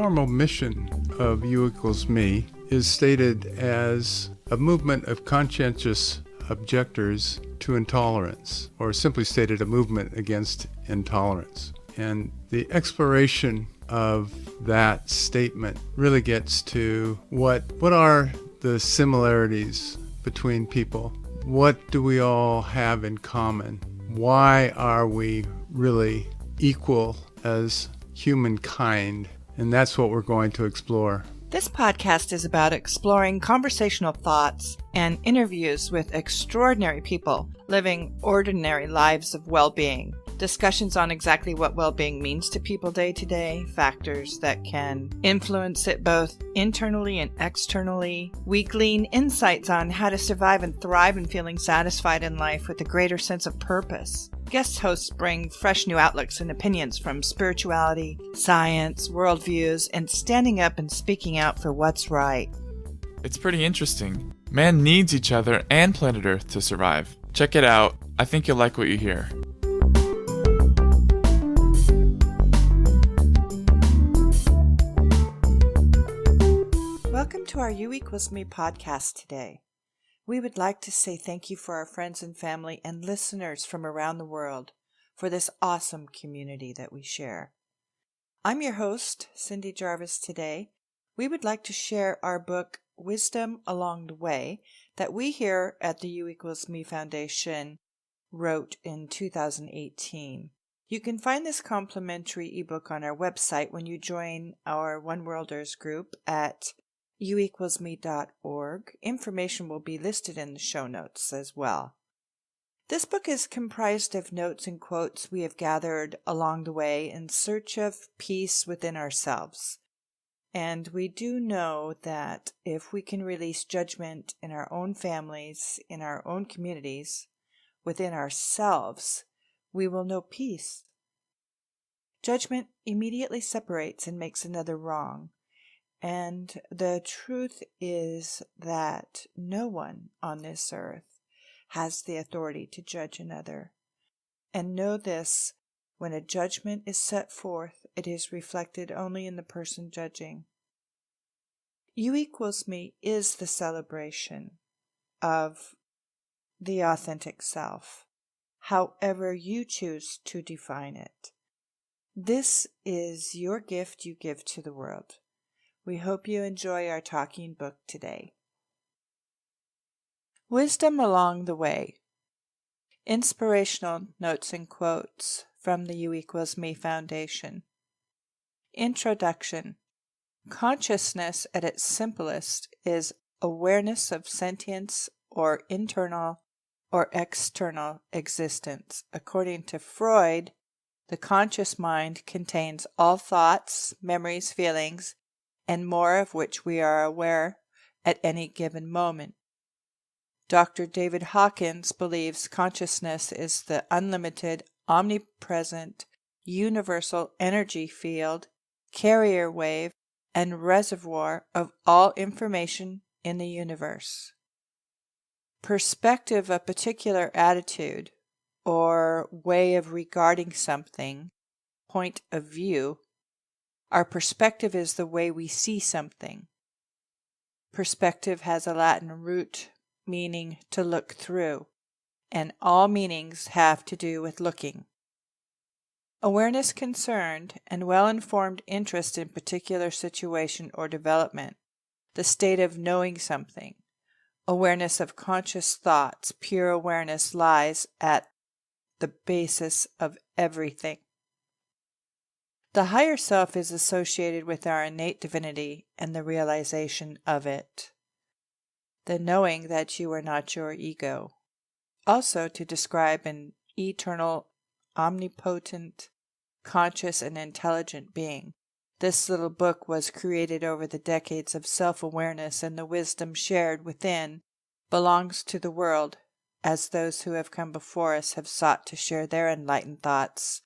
normal mission of U equals me is stated as a movement of conscientious objectors to intolerance, or simply stated, a movement against intolerance. And the exploration of that statement really gets to what are the similarities between people? What do we all have in common? Why are we really equal as humankind? And that's what we're going to explore. This podcast is about exploring conversational thoughts and interviews with extraordinary people living ordinary lives of well-being. Discussions on exactly what well-being means to people day to day, factors that can influence it both internally and externally. We glean insights on how to survive and thrive in feeling satisfied in life with a greater sense of purpose. Guest hosts bring fresh new outlooks and opinions from spirituality, science, worldviews, and standing up and speaking out for what's right. It's pretty interesting. Man needs each other and planet Earth to survive. Check it out. I think you'll like what you hear. Welcome to our U equals me podcast today. We would like to say thank you for our friends and family and listeners from around the world for this awesome community that we share. I'm your host, Cindy Jarvis. Today, we would like to share our book, Wisdom Along the Way, that we here at the U equals me Foundation wrote in 2018. You can find this complimentary ebook on our website when you join our One Worlders group at uequalsme.org. Information will be listed in the show notes as well. This book is comprised of notes and quotes we have gathered along the way in search of peace within ourselves. And we do know that if we can release judgment in our own families, in our own communities, within ourselves, we will know peace. Judgment immediately separates and makes another wrong. And the truth is that no one on this earth has the authority to judge another. And know this, when a judgment is set forth, it is reflected only in the person judging. U equals me is the celebration of the authentic self, however you choose to define it. This is your gift you give to the world. We hope you enjoy our talking book today. Wisdom Along the Way. Inspirational notes and quotes from the U equals me Foundation. Introduction. Consciousness at its simplest is awareness of sentience or internal or external existence. According to Freud, the conscious mind contains all thoughts, memories, feelings, and more of which we are aware at any given moment. Dr. David Hawkins believes consciousness is the unlimited, omnipresent, universal energy field, carrier wave, and reservoir of all information in the universe. Perspective, a particular attitude or way of regarding something, point of view. Our perspective is the way we see something. Perspective has a Latin root meaning to look through, and all meanings have to do with looking. Awareness concerned and well-informed interest in particular situation or development, the state of knowing something. Awareness of conscious thoughts, pure awareness lies at the basis of everything. The higher self is associated with our innate divinity and the realization of it. The knowing that you are not your ego. Also to describe an eternal, omnipotent, conscious, and intelligent being. This little book was created over the decades of self-awareness, and the wisdom shared within belongs to the world, as those who have come before us have sought to share their enlightened thoughts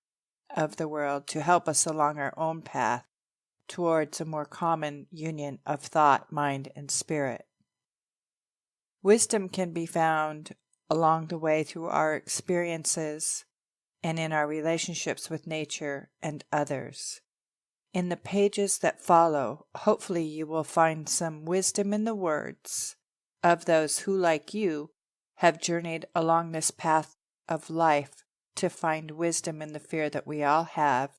of the world to help us along our own path towards a more common union of thought, mind, and spirit. Wisdom can be found along the way through our experiences and in our relationships with nature and others. In the pages that follow, hopefully you will find some wisdom in the words of those who, like you, have journeyed along this path of life to find wisdom in the fear that we all have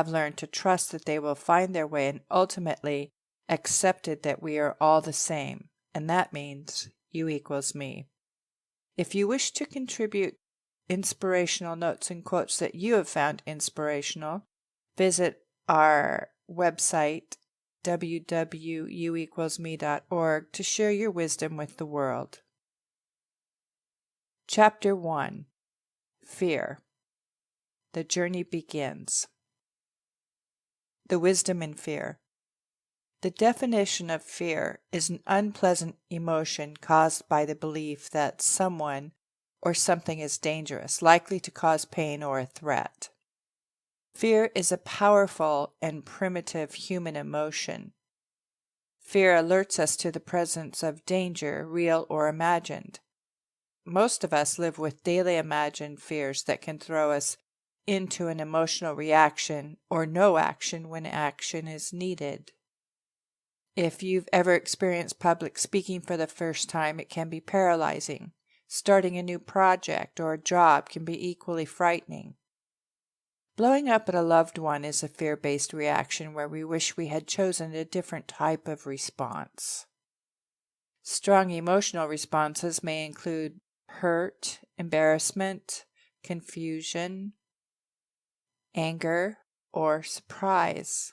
learned to trust that they will find their way, and ultimately accepted that we are all the same, and that means you equals me. If you wish to contribute inspirational notes and quotes that you have found inspirational, visit our website www.youequalsme.org to share your wisdom with the world. Chapter 1. Fear. The journey begins. The wisdom in fear. The definition of fear is an unpleasant emotion caused by the belief that someone or something is dangerous, likely to cause pain or a threat. Fear is a powerful and primitive human emotion. Fear alerts us to the presence of danger, real or imagined. Most of us live with daily imagined fears that can throw us into an emotional reaction or no action when action is needed. If you've ever experienced public speaking for the first time, it can be paralyzing. Starting a new project or a job can be equally frightening. Blowing up at a loved one is a fear-based reaction where we wish we had chosen a different type of response. Strong emotional responses may include hurt, embarrassment, confusion, anger, or surprise.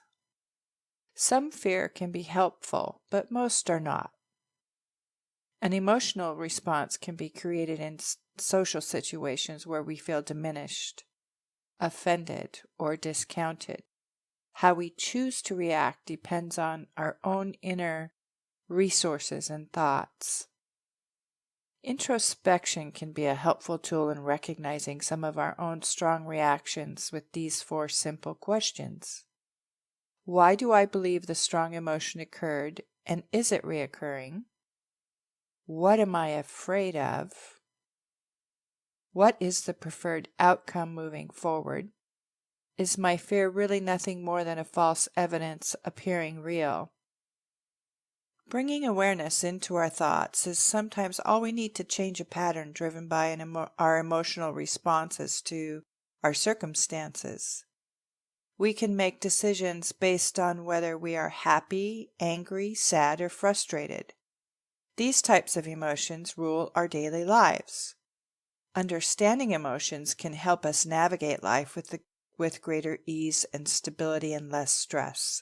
Some fear can be helpful, but most are not. An emotional response can be created in social situations where we feel diminished, offended, or discounted. How we choose to react depends on our own inner resources and thoughts. Introspection can be a helpful tool in recognizing some of our own strong reactions with these 4 simple questions. Why do I believe the strong emotion occurred, and is it reoccurring? What am I afraid of? What is the preferred outcome moving forward? Is my fear really nothing more than a false evidence appearing real? Bringing awareness into our thoughts is sometimes all we need to change a pattern driven by our emotional responses to our circumstances. We can make decisions based on whether we are happy, angry, sad, or frustrated. These types of emotions rule our daily lives. Understanding emotions can help us navigate life with greater ease and stability and less stress.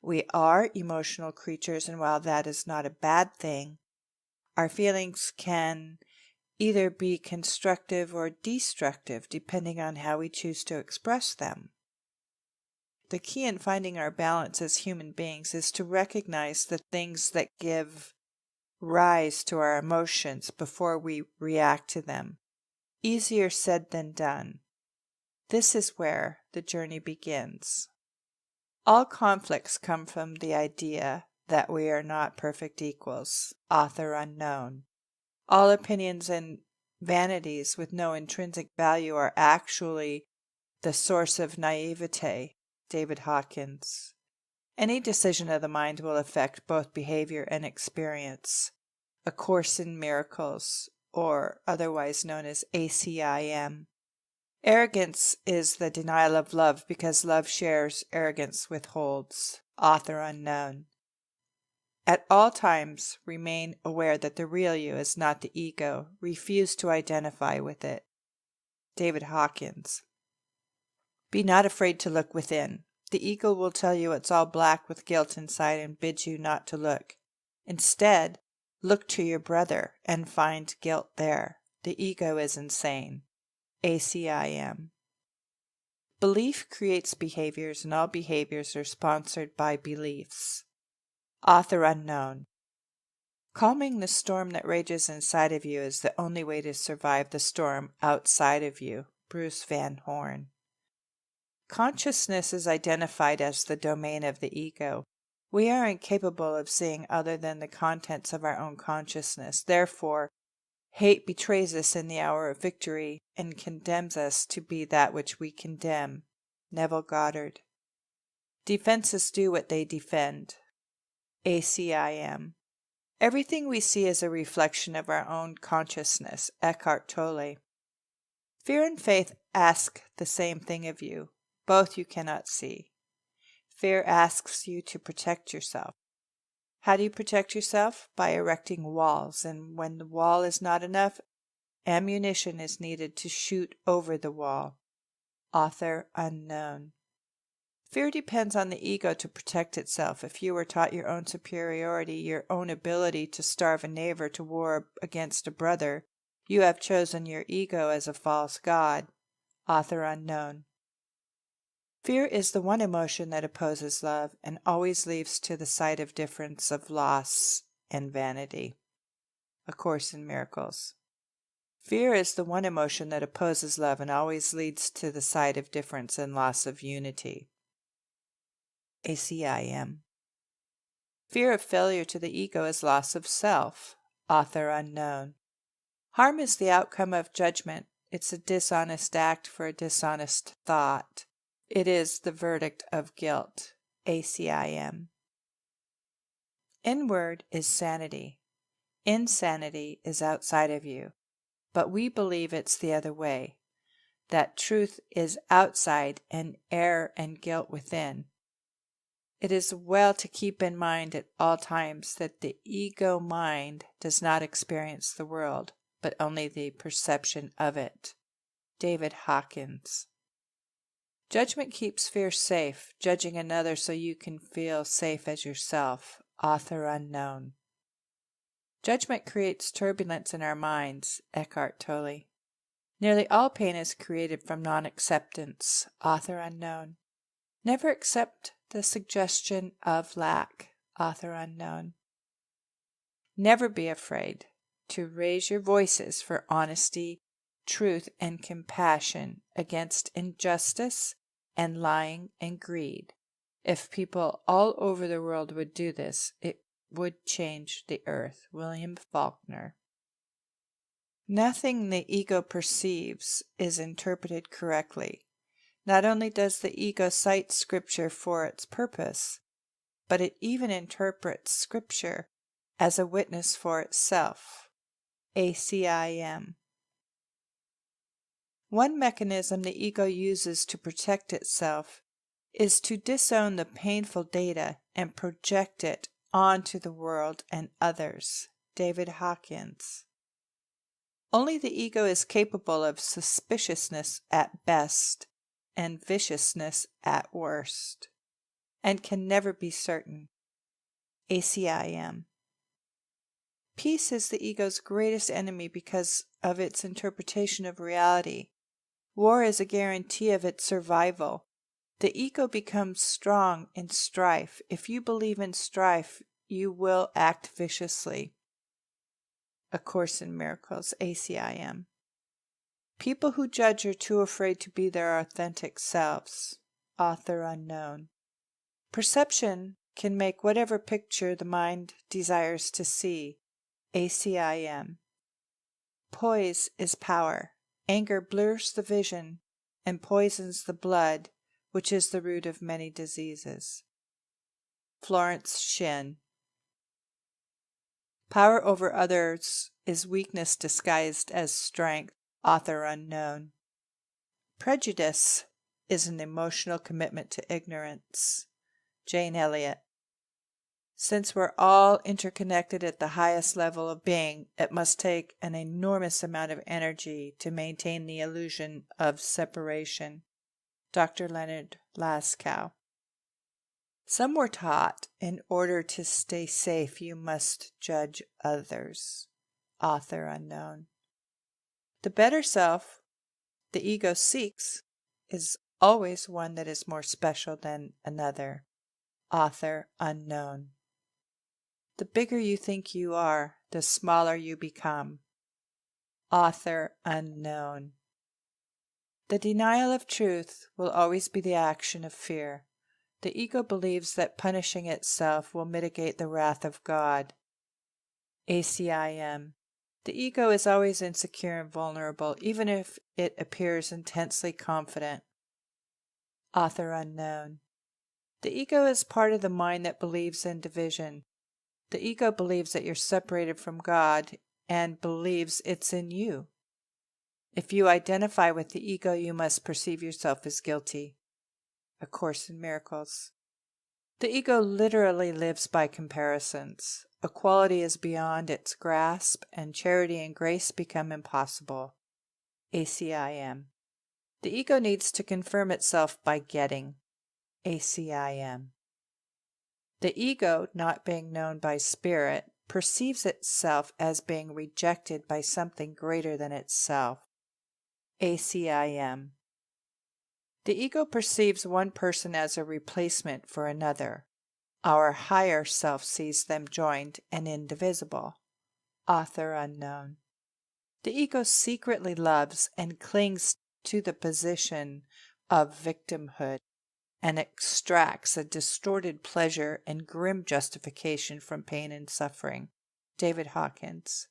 We are emotional creatures, and while that is not a bad thing, our feelings can either be constructive or destructive depending on how we choose to express them. The key in finding our balance as human beings is to recognize the things that give rise to our emotions before we react to them. Easier said than done. This is where the journey begins. All conflicts come from the idea that we are not perfect equals, author unknown. All opinions and vanities with no intrinsic value are actually the source of naivete, David Hawkins. Any decision of the mind will affect both behavior and experience. A Course in Miracles, or otherwise known as ACIM. Arrogance is the denial of love because love shares, arrogance withholds. Author unknown. At all times, remain aware that the real you is not the ego. Refuse to identify with it. David Hawkins. Be not afraid to look within. The ego will tell you it's all black with guilt inside and bids you not to look. Instead, look to your brother and find guilt there. The ego is insane. ACIM. Belief creates behaviors, and all behaviors are sponsored by beliefs. Author unknown. Calming the storm that rages inside of you is the only way to survive the storm outside of you. Bruce Van Horn. Consciousness is identified as the domain of the ego. We are incapable of seeing other than the contents of our own consciousness. Therefore, hate betrays us in the hour of victory and condemns us to be that which we condemn. Neville Goddard. Defenses do what they defend. ACIM. Everything we see is a reflection of our own consciousness. Eckhart Tolle. Fear and faith ask the same thing of you. Both you cannot see. Fear asks you to protect yourself. How do you protect yourself? By erecting walls, and when the wall is not enough, ammunition is needed to shoot over the wall. Author unknown. Fear depends on the ego to protect itself. If you were taught your own superiority, your own ability to starve a neighbor to war against a brother, you have chosen your ego as a false god. Author unknown. Fear is the one emotion that opposes love and always leads to the sight of difference, of loss and vanity. A Course in Miracles. Fear is the one emotion that opposes love and always leads to the sight of difference and loss of unity. ACIM. Fear of failure to the ego is loss of self. Author unknown. Harm is the outcome of judgment. It's a dishonest act for a dishonest thought. It is the verdict of guilt. ACIM. Inward is sanity. Insanity is outside of you. But we believe it's the other way, that truth is outside and error and guilt within. It is well to keep in mind at all times that the ego mind does not experience the world, but only the perception of it. David Hawkins. Judgment keeps fear safe, judging another so you can feel safe as yourself. Author unknown. Judgment creates turbulence in our minds. Eckhart Tolle. Nearly all pain is created from non-acceptance. Author unknown. Never accept the suggestion of lack. Author unknown. Never be afraid to raise your voices for honesty, truth, and compassion against injustice and lying and greed. If people all over the world would do this, it would change the earth. William Faulkner. Nothing the ego perceives is interpreted correctly. Not only does the ego cite Scripture for its purpose, but it even interprets Scripture as a witness for itself. ACIM. One mechanism the ego uses to protect itself is to disown the painful data and project it onto the world and others. David Hawkins. Only the ego is capable of suspiciousness at best and viciousness at worst, and can never be certain. ACIM. Peace is the ego's greatest enemy because of its interpretation of reality. War is a guarantee of its survival. The ego becomes strong in strife. If you believe in strife, you will act viciously. A Course in Miracles. ACIM. People who judge are too afraid to be their authentic selves. Author unknown. Perception can make whatever picture the mind desires to see. ACIM. Poise is power. Anger blurs the vision and poisons the blood, which is the root of many diseases. Florence Shinn. Power over others is weakness disguised as strength. Author unknown. Prejudice is an emotional commitment to ignorance. Jane Elliott. Since we're all interconnected at the highest level of being, it must take an enormous amount of energy to maintain the illusion of separation. Dr. Leonard Laskow. Some were taught, in order to stay safe, you must judge others. Author unknown. The better self the ego seeks is always one that is more special than another. Author unknown. The bigger you think you are, the smaller you become. Author unknown. The denial of truth will always be the action of fear. The ego believes that punishing itself will mitigate the wrath of God. ACIM. The ego is always insecure and vulnerable, even if it appears intensely confident. Author unknown. The ego is part of the mind that believes in division. The ego believes that you're separated from God and believes it's in you. If you identify with the ego, you must perceive yourself as guilty. A Course in Miracles. The ego literally lives by comparisons. Equality is beyond its grasp, and charity and grace become impossible. ACIM. The ego needs to confirm itself by getting. ACIM. The ego, not being known by spirit, perceives itself as being rejected by something greater than itself. ACIM. The ego perceives one person as a replacement for another. Our higher self sees them joined and indivisible. Author unknown. The ego secretly loves and clings to the position of victimhood and extracts a distorted pleasure and grim justification from pain and suffering. David Hawkins.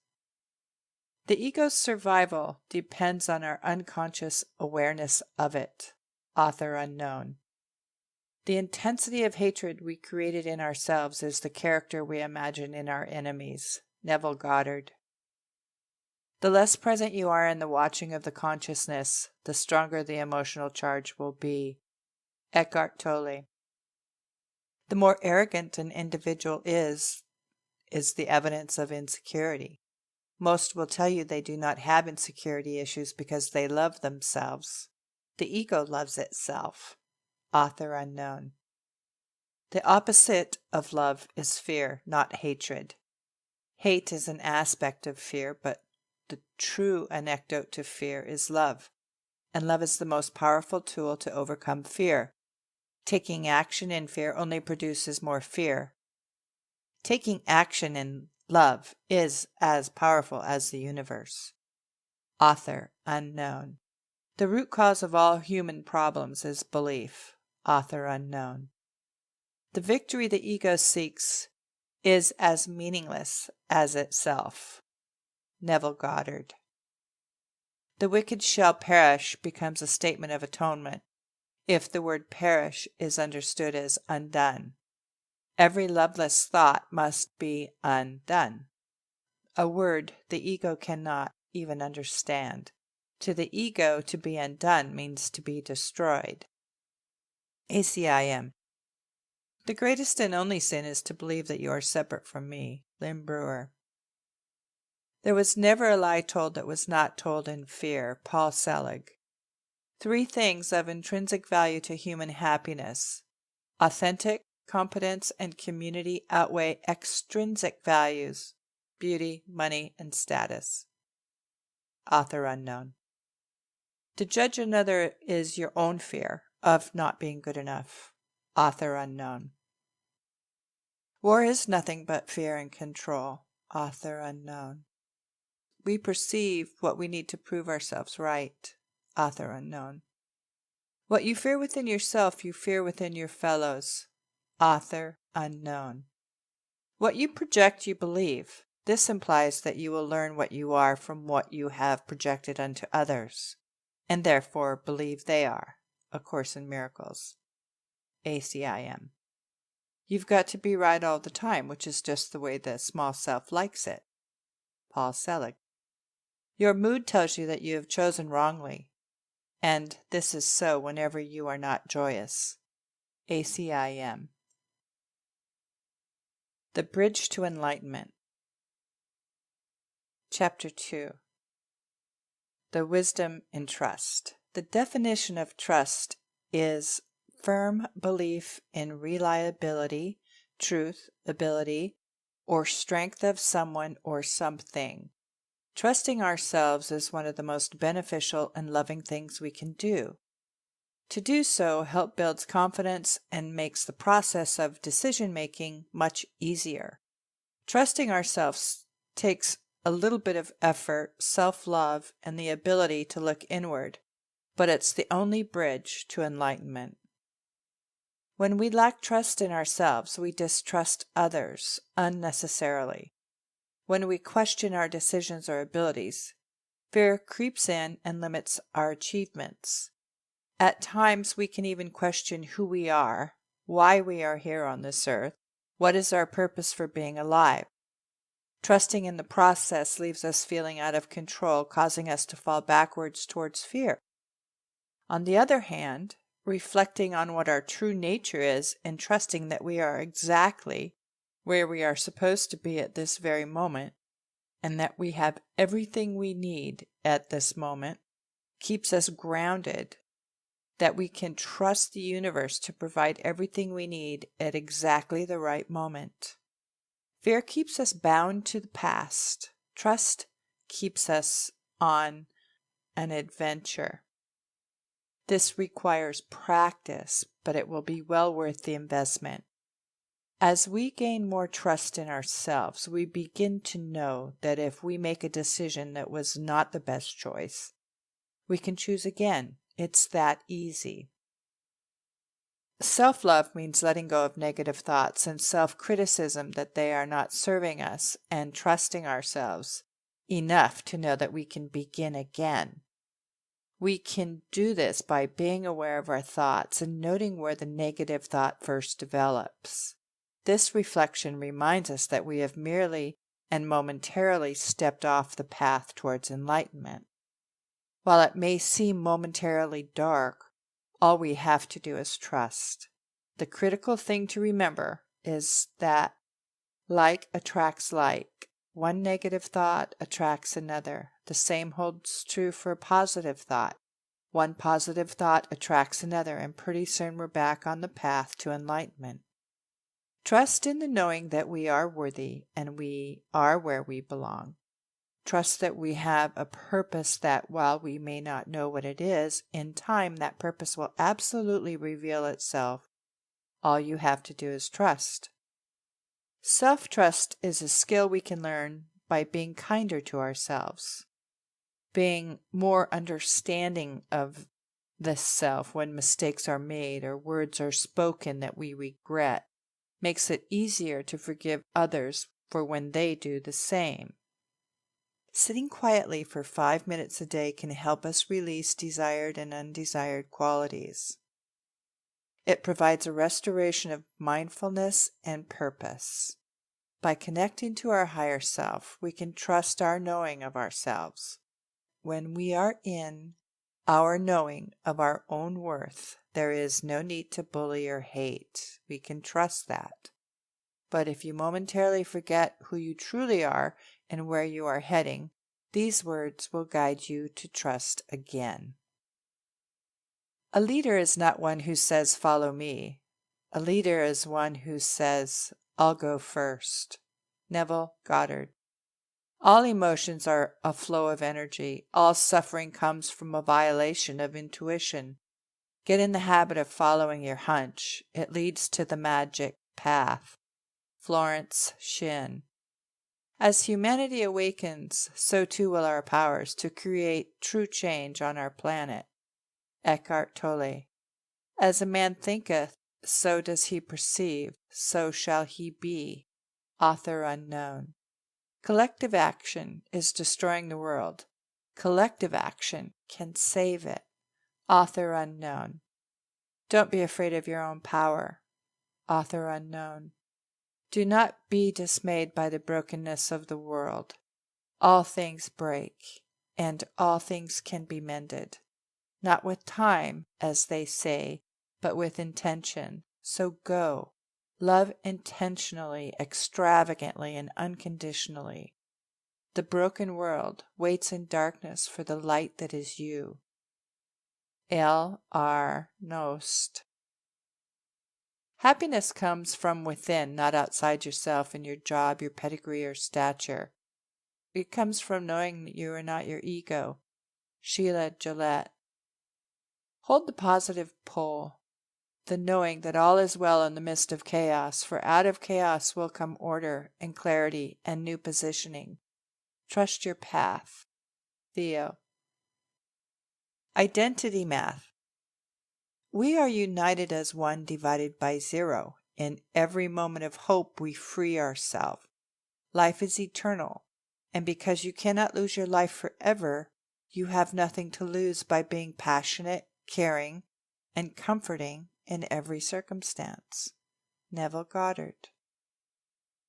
The ego's survival depends on our unconscious awareness of it. Author unknown. The intensity of hatred we created in ourselves is the character we imagine in our enemies. Neville Goddard. The less present you are in the watching of the consciousness, the stronger the emotional charge will be. Eckhart Tolle. The more arrogant an individual is the evidence of insecurity. Most will tell you they do not have insecurity issues because they love themselves. The ego loves itself. Author unknown. The opposite of love is fear, not hatred. Hate is an aspect of fear, but the true antidote to fear is love, and love is the most powerful tool to overcome fear. Taking action in fear only produces more fear. Taking action in love is as powerful as the universe. Author unknown. The root cause of all human problems is belief. Author unknown. The victory the ego seeks is as meaningless as itself. Neville Goddard. The wicked shall perish becomes a statement of atonement if the word perish is understood as undone. Every loveless thought must be undone. A word the ego cannot even understand. To the ego, to be undone means to be destroyed. ACIM. The greatest and only sin is to believe that you are separate from me. Lynn Brewer. There was never a lie told that was not told in fear. Paul Selig. 3 things of intrinsic value to human happiness. Authentic, competence, and community outweigh extrinsic values, beauty, money, and status. Author unknown. To judge another is your own fear of not being good enough. Author unknown. War is nothing but fear and control. Author unknown. We perceive what we need to prove ourselves right. Author unknown. What you fear within yourself, you fear within your fellows. Author unknown. What you project, you believe. This implies that you will learn what you are from what you have projected unto others, and therefore believe they are. A Course in Miracles. ACIM. You've got to be right all the time, which is just the way the small self likes it. Paul Selig. Your mood tells you that you have chosen wrongly, and this is so whenever you are not joyous. ACIM. The Bridge to Enlightenment. Chapter 2. The Wisdom in Trust. The definition of trust is firm belief in reliability, truth, ability, or strength of someone or something. Trusting ourselves is one of the most beneficial and loving things we can do. To do so builds confidence and makes the process of decision-making much easier. Trusting ourselves takes a little bit of effort, self-love, and the ability to look inward, but it's the only bridge to enlightenment. When we lack trust in ourselves, we distrust others unnecessarily. When we question our decisions or abilities, fear creeps in and limits our achievements. At times, we can even question who we are, why we are here on this earth, what is our purpose for being alive. Trusting in the process leaves us feeling out of control, causing us to fall backwards towards fear. On the other hand, reflecting on what our true nature is and trusting that we are exactly where we are supposed to be at this very moment, and that we have everything we need at this moment, keeps us grounded, that we can trust the universe to provide everything we need at exactly the right moment. Fear keeps us bound to the past. Trust keeps us on an adventure. This requires practice, but it will be well worth the investment. As we gain more trust in ourselves, we begin to know that if we make a decision that was not the best choice, we can choose again. It's that easy. Self-love means letting go of negative thoughts and self-criticism that they are not serving us, and trusting ourselves enough to know that we can begin again. We can do this by being aware of our thoughts and noting where the negative thought first develops. This reflection reminds us that we have merely and momentarily stepped off the path towards enlightenment. While it may seem momentarily dark, all we have to do is trust. The critical thing to remember is that like attracts like. One negative thought attracts another. The same holds true for a positive thought. One positive thought attracts another, and pretty soon we're back on the path to enlightenment. Trust in the knowing that we are worthy and we are where we belong. Trust that we have a purpose that, while we may not know what it is, in time that purpose will absolutely reveal itself. All you have to do is trust. Self-trust is a skill we can learn by being kinder to ourselves, being more understanding of the self when mistakes are made or words are spoken that we regret. Makes it easier to forgive others for when they do the same. Sitting quietly for 5 minutes a day can help us release desired and undesired qualities. It provides a restoration of mindfulness and purpose. By connecting to our higher self, we can trust our knowing of ourselves. When we are in our knowing of our own worth, there is no need to bully or hate. We can trust that. But if you momentarily forget who you truly are and where you are heading, these words will guide you to trust again. A leader is not one who says, "Follow me." A leader is one who says, "I'll go first." Neville Goddard. All emotions are a flow of energy. All suffering comes from a violation of intuition. Get in the habit of following your hunch. It leads to the magic path. Florence Shinn. As humanity awakens, so too will our powers to create true change on our planet. Eckhart Tolle. As a man thinketh, so does he perceive, so shall he be. Author unknown. Collective action is destroying the world. Collective action can save it. Author unknown. Don't be afraid of your own power. Author unknown. Do not be dismayed by the brokenness of the world. All things break, and all things can be mended. Not with time, as they say, but with intention. So go. Love intentionally, extravagantly, and unconditionally. The broken world waits in darkness for the light that is you. L. R. Nost. Happiness comes from within, not outside yourself and your job, your pedigree, or stature. It comes from knowing that you are not your ego. Sheila Gillette. Hold the positive pole, the knowing that all is well in the midst of chaos, for out of chaos will come order and clarity and new positioning. Trust your path. Theo. Identity math. We are united as one divided by zero. In every moment of hope we free ourselves. Life is eternal, and because you cannot lose your life forever, you have nothing to lose by being passionate, caring, and comforting in every circumstance. Neville Goddard.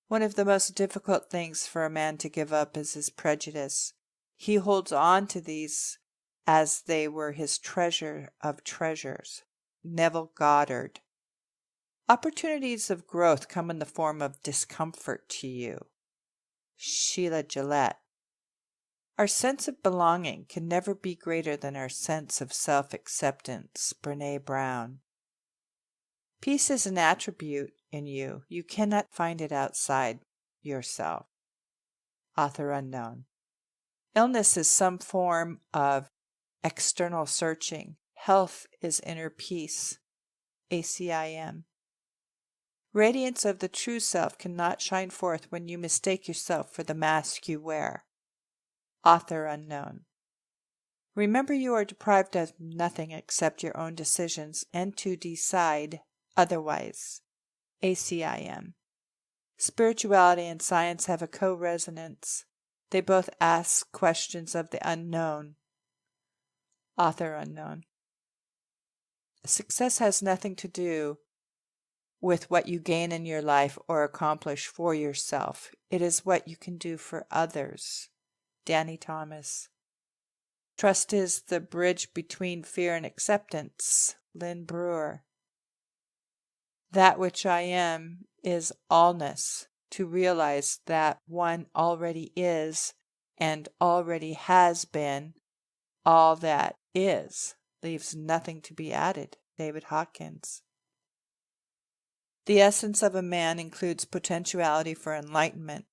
One of the most difficult things for a man to give up is his prejudice. He holds on to these as they were his treasure of treasures. Neville Goddard. Opportunities of growth come in the form of discomfort to you. Sheila Gillette. Our sense of belonging can never be greater than our sense of self-acceptance. Brene Brown. Peace is an attribute in you. You cannot find it outside yourself. Author unknown. Illness is some form of external searching. Health is inner peace. ACIM. Radiance of the true self cannot shine forth when you mistake yourself for the mask you wear. Author unknown. Remember you are deprived of nothing except your own decisions and to decide otherwise. ACIM. Spirituality and science have a co-resonance. They both ask questions of the unknown. Author unknown. Success has nothing to do with what you gain in your life or accomplish for yourself. It is what you can do for others. Danny Thomas. Trust is the bridge between fear and acceptance. Lynn Brewer. That which I am is allness. To realize that one already is and already has been all that is leaves nothing to be added. David Hawkins. The essence of a man includes potentiality for enlightenment.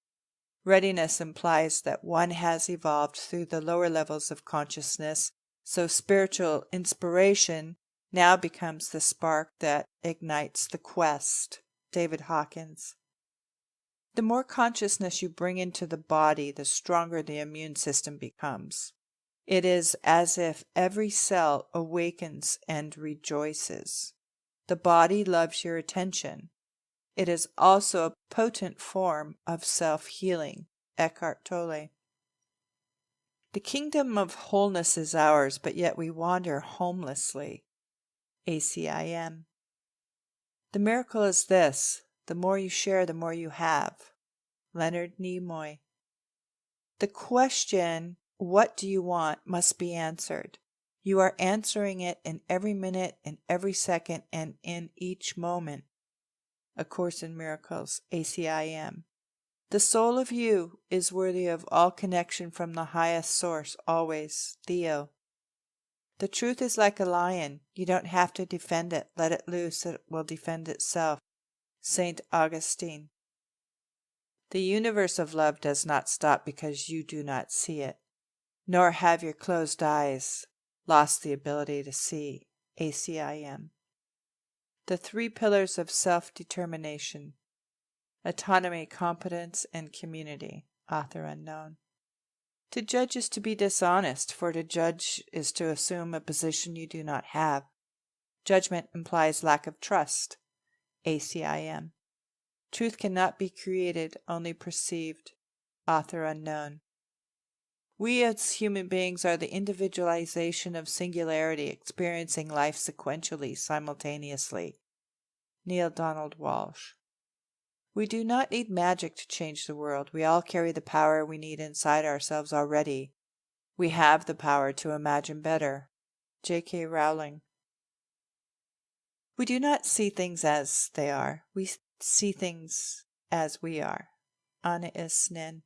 Readiness implies that one has evolved through the lower levels of consciousness, so spiritual inspiration now becomes the spark that ignites the quest. David Hawkins. The more consciousness you bring into the body, the stronger the immune system becomes. It is as if every cell awakens and rejoices. The body loves your attention. It is also a potent form of self-healing. Eckhart Tolle. The kingdom of wholeness is ours, but yet we wander homelessly. ACIM. The miracle is this: the more you share, the more you have. Leonard Nimoy. The question, what do you want, must be answered. You are answering it in every minute, in every second, and in each moment. A Course in Miracles, ACIM. The soul of you is worthy of all connection from the highest source, always. Theo. The truth is like a lion. You don't have to defend it. Let it loose. It will defend itself. St. Augustine. The universe of love does not stop because you do not see it, nor have your closed eyes lost the ability to see. ACIM. The 3 pillars of self-determination: autonomy, competence, and community. Author unknown. To judge is to be dishonest, for to judge is to assume a position you do not have. Judgment implies lack of trust. ACIM. Truth cannot be created, only perceived. Author unknown. We as human beings are the individualization of singularity, experiencing life sequentially, simultaneously. Neil Donald Walsh. We do not need magic to change the world. We all carry the power we need inside ourselves already. We have the power to imagine better. J.K. Rowling. We do not see things as they are. We see things as we are. Anna S. Nin.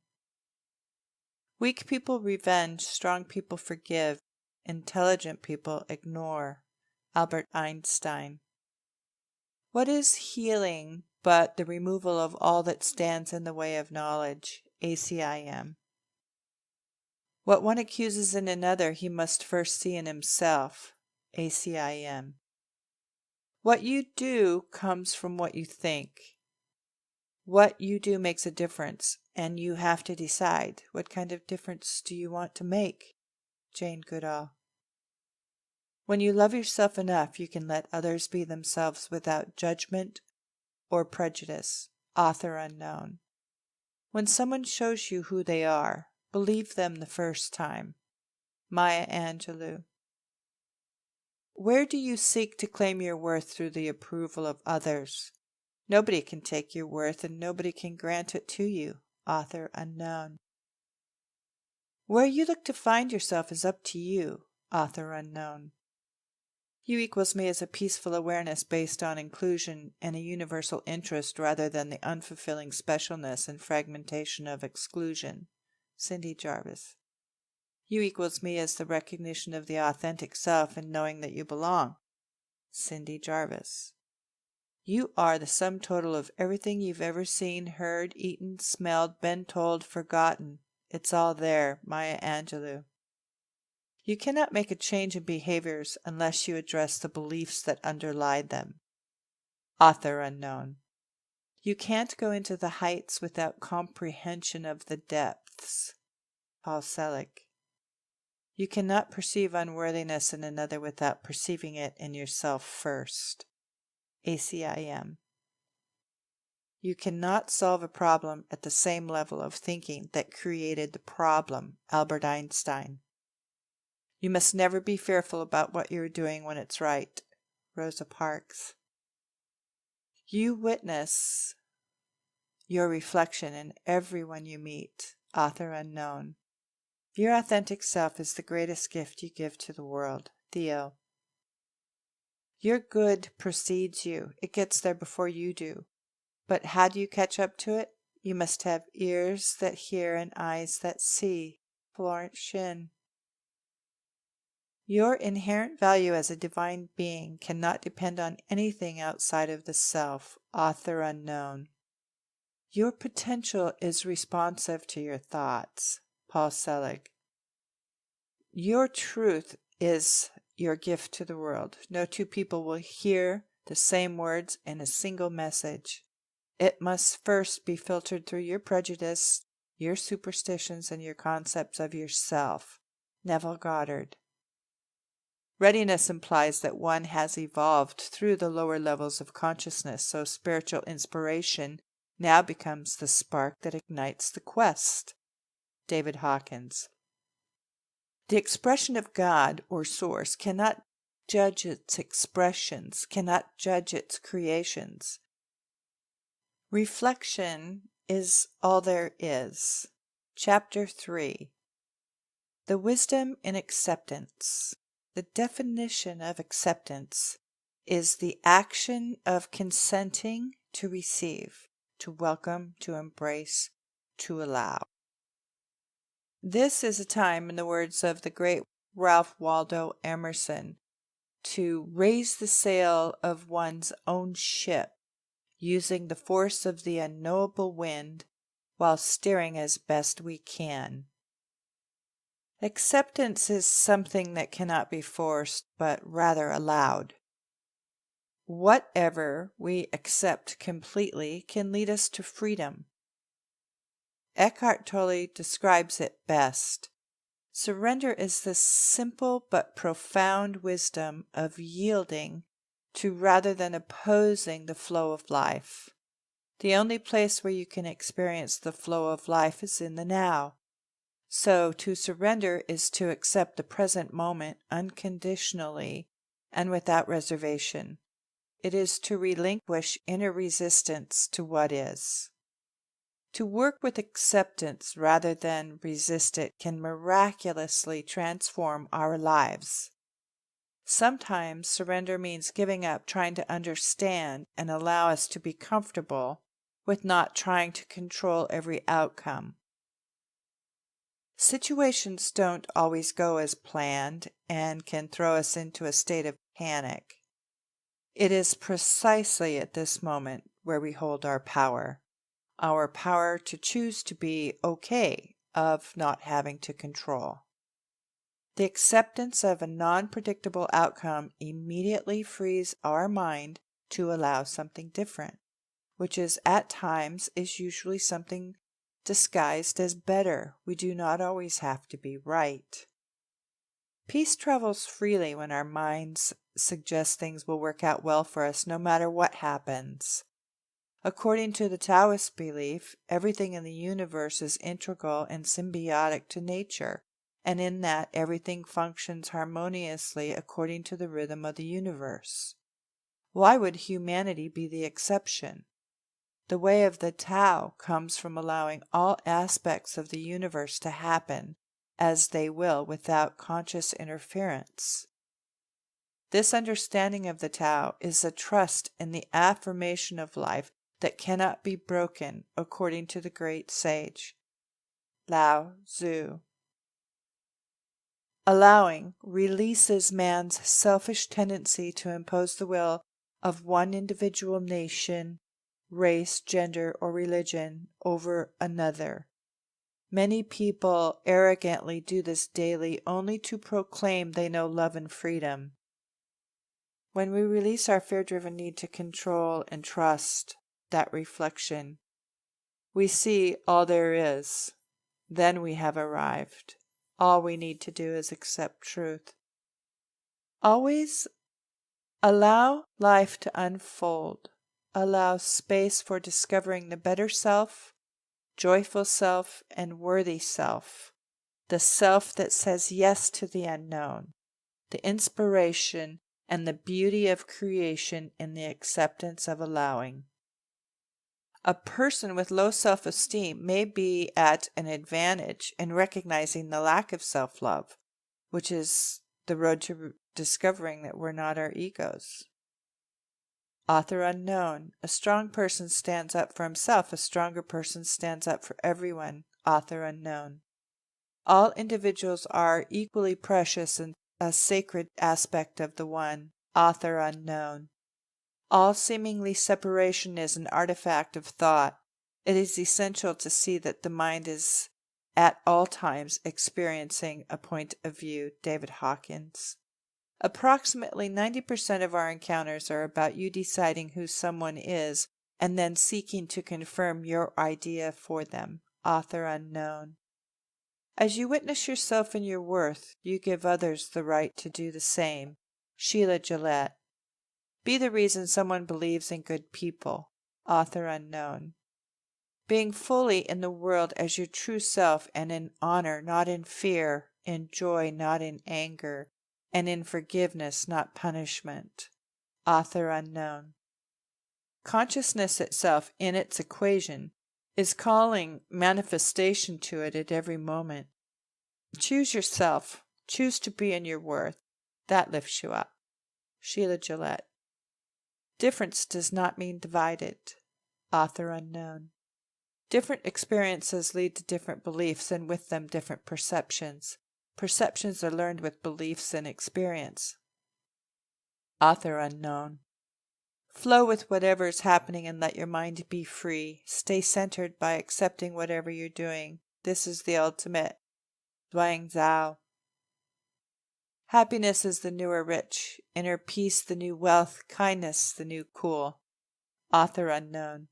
Weak people revenge, strong people forgive, intelligent people ignore. Albert Einstein. What is healing but the removal of all that stands in the way of knowledge? ACIM. What one accuses in another, he must first see in himself. ACIM. What you do comes from what you think. What you do makes a difference, and you have to decide, what kind of difference do you want to make? Jane Goodall. When you love yourself enough, you can let others be themselves without judgment or prejudice. Author unknown. When someone shows you who they are, believe them the first time. Maya Angelou. Where do you seek to claim your worth through the approval of others? Nobody can take your worth and nobody can grant it to you. Author unknown. Where you look to find yourself is up to you. Author unknown. You equals me is a peaceful awareness based on inclusion and a universal interest rather than the unfulfilling specialness and fragmentation of exclusion. Cindy Jarvis. You equals me is the recognition of the authentic self and knowing that you belong. Cindy Jarvis. You are the sum total of everything you've ever seen, heard, eaten, smelled, been told, forgotten. It's all there. Maya Angelou. You cannot make a change in behaviors unless you address the beliefs that underlie them. Author unknown. You can't go into the heights without comprehension of the depths. Paul Selig. You cannot perceive unworthiness in another without perceiving it in yourself first. ACIM. You cannot solve a problem at the same level of thinking that created the problem. Albert Einstein. You must never be fearful about what you're doing when it's right. Rosa Parks. You witness your reflection in everyone you meet. Author unknown. Your authentic self is the greatest gift you give to the world. Theo. Your good precedes you. It gets there before you do. But how do you catch up to it? You must have ears that hear and eyes that see. Florence Shinn. Your inherent value as a divine being cannot depend on anything outside of the self. Author unknown. Your potential is responsive to your thoughts. Paul Selig. Your truth is your gift to the world. No two people will hear the same words in a single message. It must first be filtered through your prejudice, your superstitions, and your concepts of yourself. Neville Goddard. Readiness implies that one has evolved through the lower levels of consciousness, so spiritual inspiration now becomes the spark that ignites the quest. David Hawkins. The expression of God or Source cannot judge its expressions, cannot judge its creations. Reflection is all there is. Chapter 3. The Wisdom in Acceptance. The definition of acceptance is the action of consenting to receive, to welcome, to embrace, to allow. This is a time, in the words of the great Ralph Waldo Emerson, to raise the sail of one's own ship, using the force of the unknowable wind while steering as best we can. Acceptance is something that cannot be forced, but rather allowed. Whatever we accept completely can lead us to freedom. Eckhart Tolle describes it best. Surrender is the simple but profound wisdom of yielding to rather than opposing the flow of life. The only place where you can experience the flow of life is in the now. So to surrender is to accept the present moment unconditionally and without reservation. It is to relinquish inner resistance to what is. To work with acceptance rather than resist it can miraculously transform our lives. Sometimes surrender means giving up trying to understand and allow us to be comfortable with not trying to control every outcome. Situations don't always go as planned and can throw us into a state of panic. It is precisely at this moment where we hold our power to choose to be okay of not having to control. The acceptance of a non-predictable outcome immediately frees our mind to allow something different, which is at times is usually something disguised as better. We do not always have to be right. Peace travels freely when our minds suggest things will work out well for us no matter what happens. According to the Taoist belief, everything in the universe is integral and symbiotic to nature, and in that everything functions harmoniously according to the rhythm of the universe. Why would humanity be the exception? The way of the Tao comes from allowing all aspects of the universe to happen as they will without conscious interference. This understanding of the Tao is a trust in the affirmation of life that cannot be broken, according to the great sage Lao Tzu. Allowing releases man's selfish tendency to impose the will of one individual nation, race, gender, or religion over another. Many people arrogantly do this daily only to proclaim they know love and freedom. When we release our fear-driven need to control and trust that reflection, we see all there is. Then we have arrived. All we need to do is accept truth. Always allow life to unfold. Allow space for discovering the better self, joyful self, and worthy self. The self that says yes to the unknown, the inspiration and the beauty of creation in the acceptance of allowing. A person with low self-esteem may be at an advantage in recognizing the lack of self-love, which is the road to discovering that we're not our egos. Author unknown. A strong person stands up for himself. A stronger person stands up for everyone. Author unknown. All individuals are equally precious and a sacred aspect of the One. Author unknown. All seemingly separation is an artifact of thought. It is essential to see that the mind is at all times experiencing a point of view. David Hawkins. Approximately 90% of our encounters are about you deciding who someone is and then seeking to confirm your idea for them. Author unknown. As you witness yourself and your worth, you give others the right to do the same. Sheila Gillette. Be the reason someone believes in good people. Author unknown. Being fully in the world as your true self and in honor, not in fear, in joy, not in anger, and in forgiveness, not punishment. Author unknown. Consciousness itself, in its equation, is calling manifestation to it at every moment. Choose yourself. Choose to be in your worth. That lifts you up. Sheila Gillette. Difference does not mean divided. Author unknown. Different experiences lead to different beliefs and with them different perceptions. Perceptions are learned with beliefs and experience. Author unknown. Flow with whatever is happening and let your mind be free. Stay centered by accepting whatever you're doing. This is the ultimate. Zhuang Zhao. Happiness is the newer rich, inner peace the new wealth, kindness the new cool. Author unknown.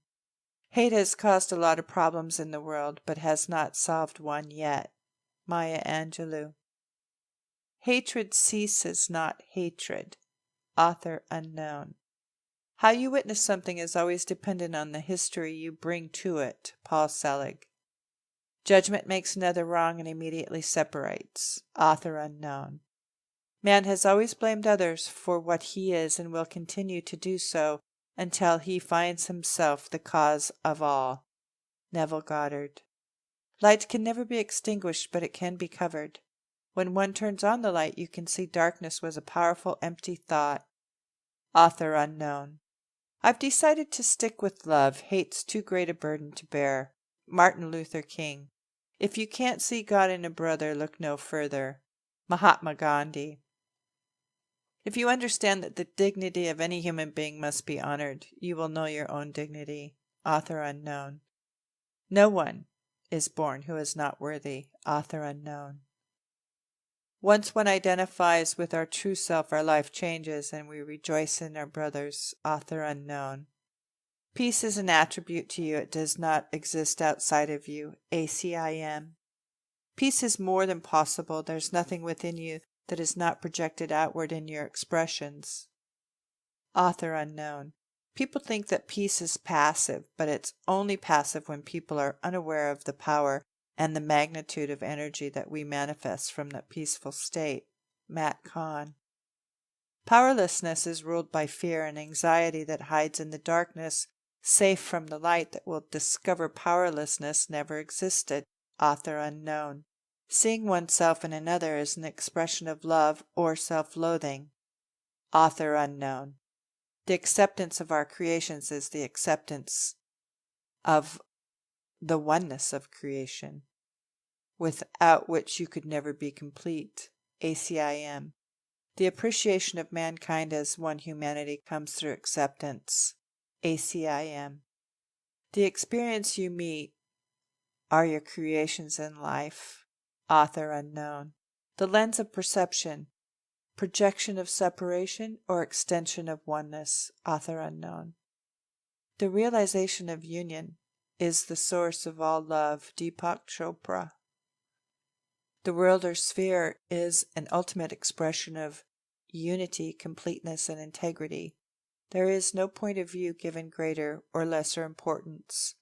Hate has caused a lot of problems in the world, but has not solved one yet. Maya Angelou. Hatred ceases not hatred. Author unknown. How you witness something is always dependent on the history you bring to it. Paul Selig. Judgment makes another wrong and immediately separates. Author unknown. Man has always blamed others for what he is and will continue to do so until he finds himself the cause of all. Neville Goddard. Light can never be extinguished, but it can be covered. When one turns on the light, you can see darkness was a powerful, empty thought. Author unknown. I've decided to stick with love. Hate's too great a burden to bear. Martin Luther King. If you can't see God in a brother, look no further. Mahatma Gandhi. If you understand that the dignity of any human being must be honored, you will know your own dignity. Author unknown. No one is born who is not worthy. Author unknown. Once one identifies with our true self, our life changes and we rejoice in our brothers. Author unknown. Peace is an attribute to you. It does not exist outside of you. ACIM. Peace is more than possible. There's nothing within you that is not projected outward in your expressions. Author unknown. People think that peace is passive, but it's only passive when people are unaware of the power and the magnitude of energy that we manifest from that peaceful state. Matt Kahn. Powerlessness is ruled by fear and anxiety that hides in the darkness, safe from the light that will discover powerlessness never existed. Author unknown. Seeing oneself in another is an expression of love or self-loathing. Author unknown. The acceptance of our creations is the acceptance of the oneness of creation, without which you could never be complete. ACIM. The appreciation of mankind as one humanity comes through acceptance. ACIM. The experience you meet are your creations in life. Author unknown. The lens of perception, projection of separation or extension of oneness. Author unknown. The realization of union is the source of all love. Deepak Chopra. The world or sphere is an ultimate expression of unity, completeness, and integrity. There is no point of view given greater or lesser importance.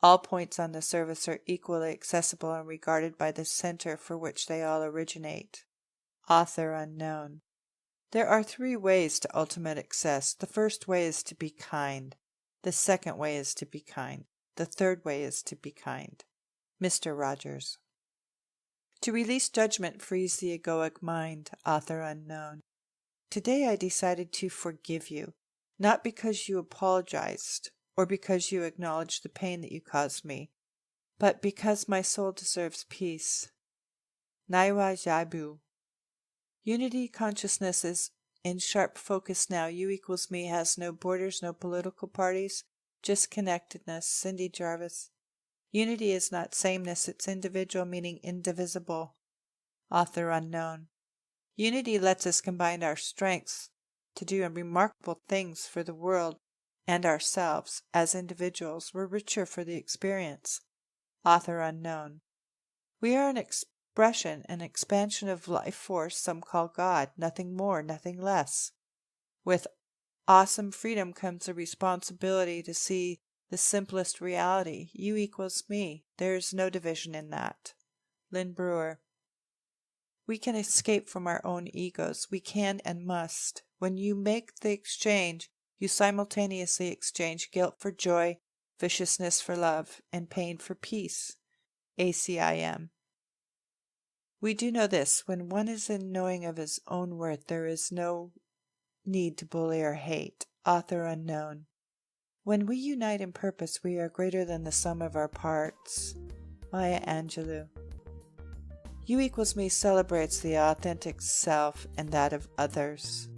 All points on the surface are equally accessible and regarded by the center for which they all originate. Author unknown. There are 3 ways to ultimate success. The first way is to be kind. The second way is to be kind. The third way is to be kind. Mr. Rogers. To release judgment frees the egoic mind. Author unknown. Today I decided to forgive you, not because you apologized or because you acknowledged the pain that you caused me, but because my soul deserves peace. Naiwa Jabu. Unity consciousness is in sharp focus now. You equals me has no borders, no political parties, just connectedness. Cindy Jarvis. Unity is not sameness, it's individual, meaning indivisible. Author unknown. Unity lets us combine our strengths to do remarkable things for the world and ourselves. As individuals, we're richer for the experience. Author unknown. We are an expression, an expansion of life force some call God, nothing more, nothing less. With awesome freedom comes the responsibility to see the simplest reality. You equals me. There is no division in that. Lynn Brewer. We can escape from our own egos. We can and must. When you make the exchange, you simultaneously exchange guilt for joy, viciousness for love, and pain for peace. ACIM. We do know this. When one is in knowing of his own worth, there is no need to bully or hate. Author unknown. When we unite in purpose, we are greater than the sum of our parts. Maya Angelou. You equals me celebrates the authentic self and that of others.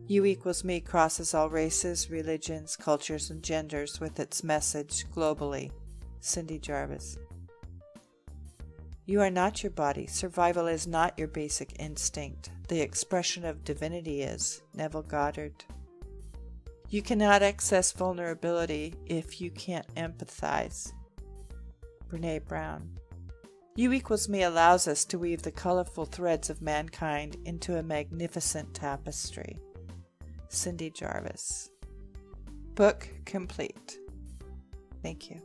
You equals me crosses all races, religions, cultures, and genders with its message globally. Cindy Jarvis. You are not your body. Survival is not your basic instinct. The expression of divinity is. Neville Goddard. You cannot access vulnerability if you can't empathize. Brene Brown. You equals me allows us to weave the colorful threads of mankind into a magnificent tapestry. Cindy Jarvis. Book complete. Thank you.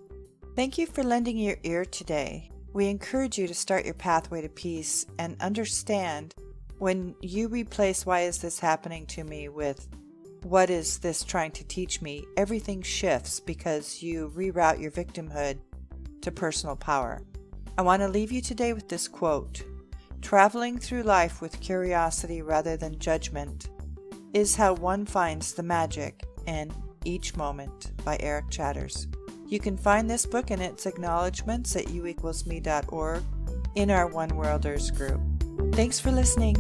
Thank you for lending your ear today. We encourage you to start your pathway to peace and understand when you replace "why is this happening to me" with "what is this trying to teach me," everything shifts because you reroute your victimhood to personal power. I want to leave you today with this quote. Traveling through life with curiosity rather than judgment is how one finds the magic in each moment, by Eric Chatters. You can find this book and its acknowledgments at uequalsme.org in our One Worlders group. Thanks for listening.